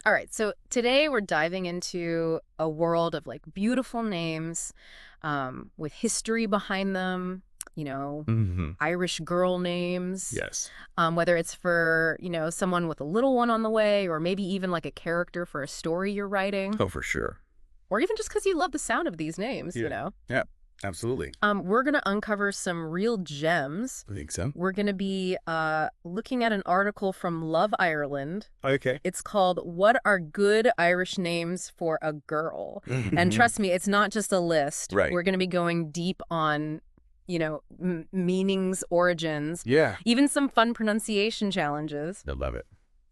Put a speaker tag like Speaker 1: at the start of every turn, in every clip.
Speaker 1: All right, so today we're diving into a world of like beautiful names with history behind them, you know,
Speaker 2: Hmm.
Speaker 1: Irish girl names,
Speaker 2: Yes.
Speaker 1: whether it's for, someone with a little one on the way, or maybe even like a character for a story you're writing,
Speaker 2: Oh, for sure.
Speaker 1: or even just because you love the sound of these names,
Speaker 2: Yeah. Yeah, absolutely.
Speaker 1: We're going to uncover some real gems.
Speaker 2: I think so.
Speaker 1: We're going to be looking at an article from Love Ireland.
Speaker 2: Okay.
Speaker 1: It's called What Are Good Irish Names for a Girl? And
Speaker 2: Mhm.
Speaker 1: trust me, it's not just a list.
Speaker 2: Right.
Speaker 1: We're going to be going deep on, meanings, origins,
Speaker 2: Yeah.
Speaker 1: even some fun pronunciation challenges.
Speaker 2: I love it.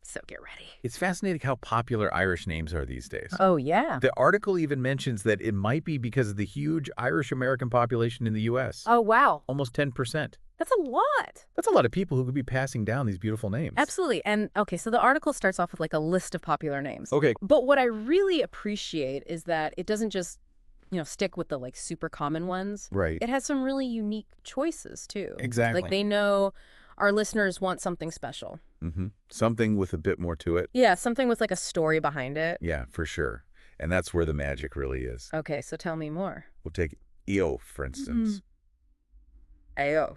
Speaker 1: So get ready.
Speaker 2: It's fascinating how popular Irish names are these days.
Speaker 1: Oh, yeah.
Speaker 2: The article even mentions that it might be because of the huge Irish American population in the U.S.
Speaker 1: Oh, wow.
Speaker 2: Almost 10%.
Speaker 1: That's a lot.
Speaker 2: That's a lot of people who could be passing down these beautiful names.
Speaker 1: Absolutely. And okay, so the article starts off with like a list of popular names.
Speaker 2: Okay.
Speaker 1: But what I really appreciate is that it doesn't just, stick with the like super common ones.
Speaker 2: Right.
Speaker 1: It has some really unique choices too.
Speaker 2: Exactly.
Speaker 1: Like they know our listeners want something special.
Speaker 2: Something with a bit more to it.
Speaker 1: Yeah, something with like a story behind it.
Speaker 2: Yeah, for sure. And that's where the magic really is.
Speaker 1: Okay, so tell me more.
Speaker 2: We'll take Io, for instance,
Speaker 1: Ayo.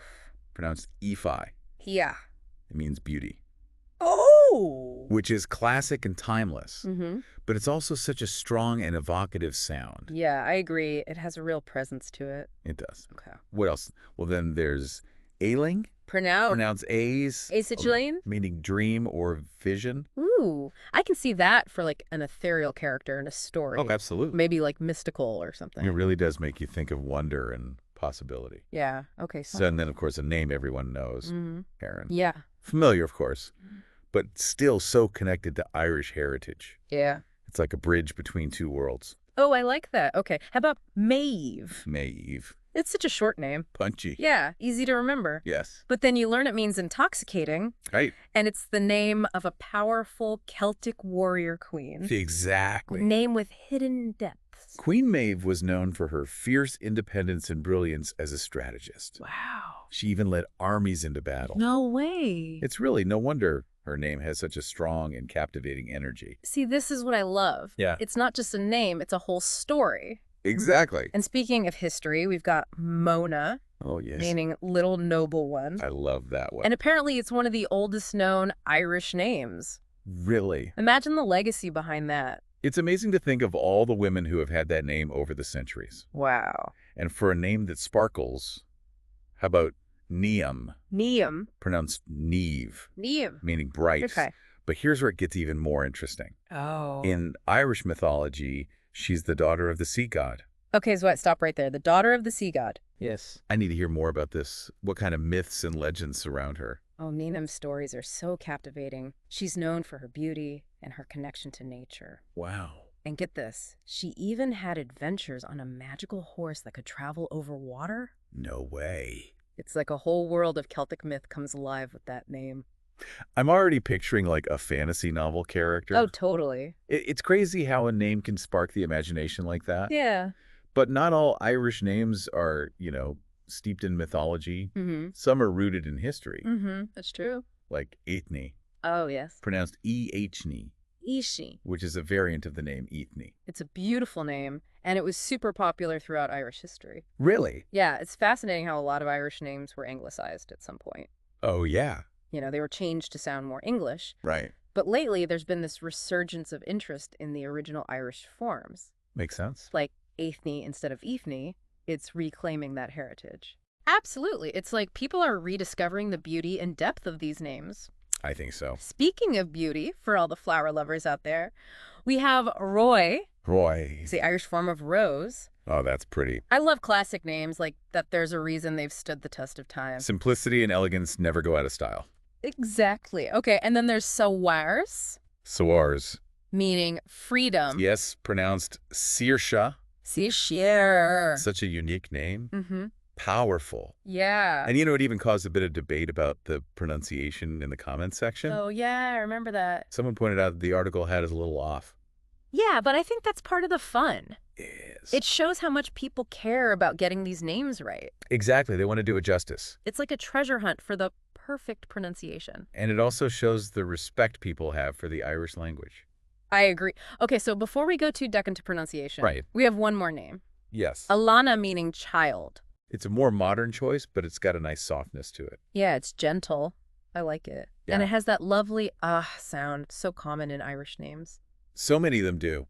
Speaker 2: pronounced Ephi.
Speaker 1: Yeah.
Speaker 2: It means beauty,
Speaker 1: Oh.
Speaker 2: which is classic and timeless,
Speaker 1: Mm-hmm.
Speaker 2: but it's also such a strong and evocative sound.
Speaker 1: Yeah, I agree. It has a real presence to it.
Speaker 2: It does.
Speaker 1: Okay.
Speaker 2: What else? Well, then there's Ailing,
Speaker 1: Pronounce.
Speaker 2: pronounced A's,
Speaker 1: Acetylene?
Speaker 2: meaning dream or vision.
Speaker 1: Ooh, I can see that for like an ethereal character in a story.
Speaker 2: Oh, absolutely.
Speaker 1: Maybe like mystical or something.
Speaker 2: It really does make you think of wonder and possibility.
Speaker 1: Yeah. Okay.
Speaker 2: So, and then, of course, a name everyone knows,
Speaker 1: hmm
Speaker 2: Heron.
Speaker 1: Yeah.
Speaker 2: Familiar, of course, but still so connected to Irish heritage.
Speaker 1: Yeah.
Speaker 2: It's like a bridge between two worlds.
Speaker 1: Oh, I like that. Okay. How about Maeve?
Speaker 2: Maeve.
Speaker 1: It's such a short name.
Speaker 2: Punchy.
Speaker 1: Yeah. Easy to remember.
Speaker 2: Yes.
Speaker 1: But then you learn it means intoxicating,
Speaker 2: Right.
Speaker 1: and it's the name of a powerful Celtic warrior queen.
Speaker 2: Exactly.
Speaker 1: Name with hidden depths.
Speaker 2: Queen Maeve was known for her fierce independence and brilliance as a strategist.
Speaker 1: Wow.
Speaker 2: She even led armies into battle.
Speaker 1: No way.
Speaker 2: It's really no wonder her name has such a strong and captivating energy.
Speaker 1: See, this is what I love.
Speaker 2: Yeah.
Speaker 1: It's not just a name, it's a whole story.
Speaker 2: Exactly.
Speaker 1: And speaking of history, we've got Mona,
Speaker 2: Oh, yes.
Speaker 1: meaning little noble one.
Speaker 2: I love that one.
Speaker 1: And apparently it's one of the oldest known Irish names.
Speaker 2: Really?
Speaker 1: Imagine the legacy behind that.
Speaker 2: It's amazing to think of all the women who have had that name over the centuries.
Speaker 1: Wow.
Speaker 2: And for a name that sparkles, how about Niamh,
Speaker 1: Niamh.
Speaker 2: pronounced Neve,
Speaker 1: Niamh.
Speaker 2: meaning bright.
Speaker 1: Okay.
Speaker 2: But here's where it gets even more interesting.
Speaker 1: Oh.
Speaker 2: In Irish mythology, she's the daughter of the sea god.
Speaker 1: Okay, so what? Stop right there. The daughter of the sea god.
Speaker 2: Yes. I need to hear more about this. What kind of myths and legends surround her?
Speaker 1: Oh, Niamh's stories are so captivating. She's known for her beauty and her connection to nature.
Speaker 2: Wow.
Speaker 1: And get this, she even had adventures on a magical horse that could travel over water.
Speaker 2: No way.
Speaker 1: It's like a whole world of Celtic myth comes alive with that name.
Speaker 2: I'm already picturing like a fantasy novel character.
Speaker 1: Oh, totally.
Speaker 2: It's crazy how a name can spark the imagination like that.
Speaker 1: Yeah.
Speaker 2: But not all Irish names are, steeped in mythology.
Speaker 1: Mm-hmm.
Speaker 2: Some are rooted in history,
Speaker 1: Mm-hmm. That's true.
Speaker 2: like Ethne,
Speaker 1: Oh, yes.
Speaker 2: pronounced E-H-N-E,
Speaker 1: Ishi.
Speaker 2: which is a variant of the name Ethne.
Speaker 1: It's a beautiful name, and it was super popular throughout Irish history.
Speaker 2: Really?
Speaker 1: Yeah, it's fascinating how a lot of Irish names were anglicized at some point.
Speaker 2: Oh, yeah.
Speaker 1: They were changed to sound more English.
Speaker 2: Right.
Speaker 1: But lately, there's been this resurgence of interest in the original Irish forms.
Speaker 2: Makes sense.
Speaker 1: Like Aithne instead of Ethne, it's reclaiming that heritage. Absolutely. It's like people are rediscovering the beauty and depth of these names.
Speaker 2: I think so.
Speaker 1: Speaking of beauty, for all the flower lovers out there, we have Roy.
Speaker 2: Roy.
Speaker 1: It's the Irish form of rose.
Speaker 2: Oh, that's pretty.
Speaker 1: I love classic names like that. There's a reason they've stood the test of time.
Speaker 2: Simplicity and elegance never go out of style.
Speaker 1: Exactly. Okay, and then there's Sawars,
Speaker 2: Sawars.
Speaker 1: meaning freedom.
Speaker 2: Yes, pronounced Saoirse.
Speaker 1: See, share.
Speaker 2: Such a unique name.
Speaker 1: Mm-hmm.
Speaker 2: Powerful.
Speaker 1: Yeah.
Speaker 2: And it even caused a bit of debate about the pronunciation in the comments section.
Speaker 1: Oh, yeah, I remember that.
Speaker 2: Someone pointed out the article had us a little off.
Speaker 1: Yeah, but I think that's part of the fun.
Speaker 2: Yes.
Speaker 1: It shows how much people care about getting these names right.
Speaker 2: Exactly. They want to do it justice.
Speaker 1: It's like a treasure hunt for the perfect pronunciation.
Speaker 2: And it also shows the respect people have for the Irish language.
Speaker 1: I agree. Okay, so before we go too deck into pronunciation,
Speaker 2: Right.
Speaker 1: we have one more name.
Speaker 2: Yes.
Speaker 1: Alana meaning child.
Speaker 2: It's a more modern choice, but it's got a nice softness to it.
Speaker 1: Yeah, it's gentle. I like it. And
Speaker 2: Yeah.
Speaker 1: it has that lovely sound, so common in Irish names.
Speaker 2: So many of them do.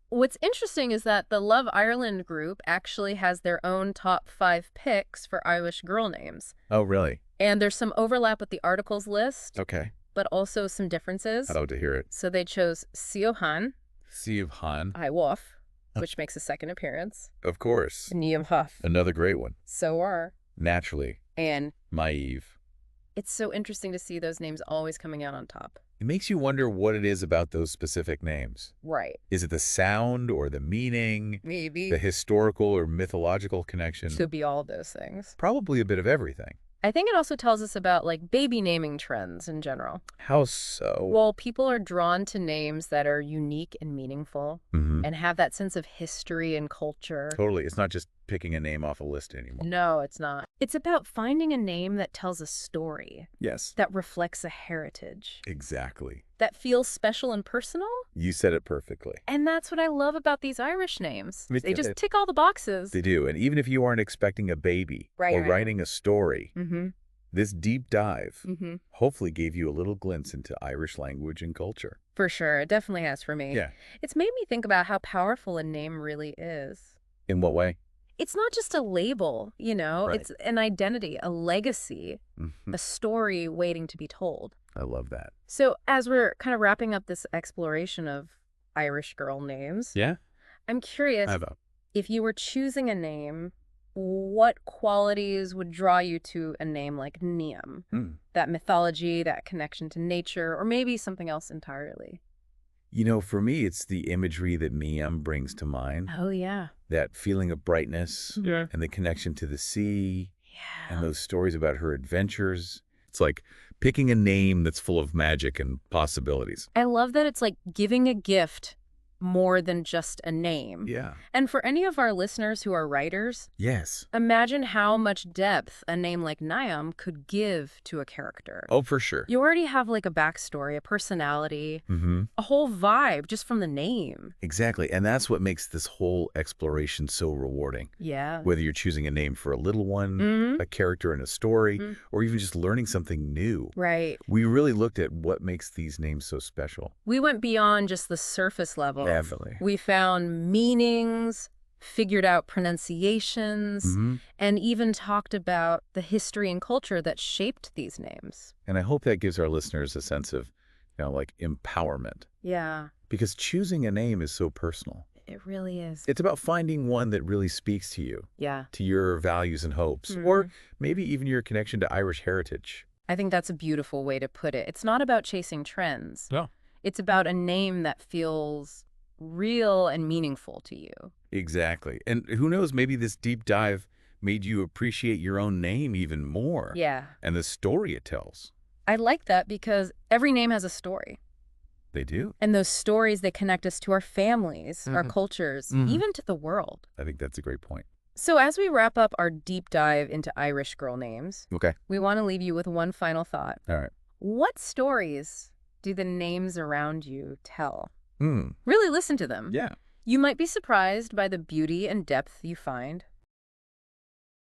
Speaker 1: What's interesting is that the Love Ireland group actually has their own top 5 picks for Irish girl names.
Speaker 2: Oh, really?
Speaker 1: And there's some overlap with the articles list,
Speaker 2: Okay.
Speaker 1: but also some differences.
Speaker 2: I'd love to hear it.
Speaker 1: So they chose Siohan,
Speaker 2: Siobhan Han.
Speaker 1: Iwof, which makes a second appearance,
Speaker 2: Of course.
Speaker 1: Niamh Huff,
Speaker 2: Another great one.
Speaker 1: so are,
Speaker 2: Naturally.
Speaker 1: and
Speaker 2: Maeve.
Speaker 1: it's so interesting to see those names always coming out on top.
Speaker 2: It makes you wonder what it is about those specific names.
Speaker 1: Right.
Speaker 2: Is it the sound or the meaning,
Speaker 1: Maybe.
Speaker 2: the historical or mythological connection?
Speaker 1: Could be all of those things.
Speaker 2: Probably a bit of everything.
Speaker 1: I think it also tells us about like baby naming trends in general.
Speaker 2: How so?
Speaker 1: Well, people are drawn to names that are unique and meaningful
Speaker 2: Mhm.
Speaker 1: and have that sense of history and culture.
Speaker 2: Totally. It's not just picking a name off a list anymore.
Speaker 1: No, it's not. It's about finding a name that tells a story,
Speaker 2: Yes.
Speaker 1: that reflects a heritage,
Speaker 2: Exactly.
Speaker 1: that feels special and personal.
Speaker 2: You said it perfectly.
Speaker 1: And that's what I love about these Irish names.
Speaker 2: Me
Speaker 1: They
Speaker 2: too.
Speaker 1: just tick all the boxes.
Speaker 2: They do. And even if you aren't expecting a baby
Speaker 1: Right,
Speaker 2: or
Speaker 1: right.
Speaker 2: writing a story,
Speaker 1: Mm-hmm.
Speaker 2: this deep dive
Speaker 1: Mm-hmm.
Speaker 2: hopefully gave you a little glimpse into Irish language and culture.
Speaker 1: For sure. It definitely has for me.
Speaker 2: Yeah.
Speaker 1: It's made me think about how powerful a name really is.
Speaker 2: In what way?
Speaker 1: It's not just a label, you know,
Speaker 2: Right.
Speaker 1: it's an identity, a legacy,
Speaker 2: Mhm.
Speaker 1: a story waiting to be told.
Speaker 2: I love that.
Speaker 1: So as we're kind of wrapping up this exploration of Irish girl names,
Speaker 2: Yeah?
Speaker 1: I'm curious,
Speaker 2: I have a...
Speaker 1: if you were choosing a name, what qualities would draw you to a name like Niamh? That mythology, that connection to nature, or maybe something else entirely?
Speaker 2: You know, for me, it's the imagery that Niamh brings to mind.
Speaker 1: Oh, yeah.
Speaker 2: That feeling of brightness
Speaker 1: Yeah.
Speaker 2: and the connection to the sea
Speaker 1: Yeah.
Speaker 2: and those stories about her adventures. It's like picking a name that's full of magic and possibilities.
Speaker 1: I love that it's like giving a gift more than just a name.
Speaker 2: Yeah.
Speaker 1: And for any of our listeners who are writers,
Speaker 2: Yes.
Speaker 1: imagine how much depth a name like Niamh could give to a character.
Speaker 2: Oh, for sure.
Speaker 1: You already have like a backstory, a personality,
Speaker 2: Mm-hmm.
Speaker 1: a whole vibe just from the name.
Speaker 2: Exactly. And that's what makes this whole exploration so rewarding.
Speaker 1: Yeah.
Speaker 2: Whether you're choosing a name for a little one,
Speaker 1: Mm-hmm.
Speaker 2: a character in a story,
Speaker 1: Mm.
Speaker 2: or even just learning something new.
Speaker 1: Right.
Speaker 2: We really looked at what makes these names so special.
Speaker 1: We went beyond just the surface level.
Speaker 2: Definitely.
Speaker 1: We found meanings, figured out pronunciations,
Speaker 2: Mm-hmm.
Speaker 1: and even talked about the history and culture that shaped these names.
Speaker 2: And I hope that gives our listeners a sense of, like empowerment.
Speaker 1: Yeah,
Speaker 2: Because choosing a name is so personal.
Speaker 1: it really is.
Speaker 2: It's about finding one that really speaks to you,
Speaker 1: Yeah.
Speaker 2: to your values and hopes,
Speaker 1: Mhm.
Speaker 2: or maybe even your connection to Irish heritage.
Speaker 1: I think that's a beautiful way to put it. It's not about chasing trends.
Speaker 2: No.
Speaker 1: It's about a name that feels real and meaningful to you.
Speaker 2: Exactly. And who knows, maybe this deep dive made you appreciate your own name even more.
Speaker 1: Yeah.
Speaker 2: And the story it tells.
Speaker 1: I like that because every name has a story.
Speaker 2: They do.
Speaker 1: And those stories, they connect us to our families, our
Speaker 2: Mhm.
Speaker 1: cultures,
Speaker 2: Mhm.
Speaker 1: even to the world.
Speaker 2: I think that's a great point.
Speaker 1: So as we wrap up our deep dive into Irish girl names,
Speaker 2: Okay.
Speaker 1: we want to leave you with one final thought.
Speaker 2: All right.
Speaker 1: What stories do the names around you tell?
Speaker 2: Hmm.
Speaker 1: Really listen to them.
Speaker 2: Yeah.
Speaker 1: You might be surprised by the beauty and depth you find.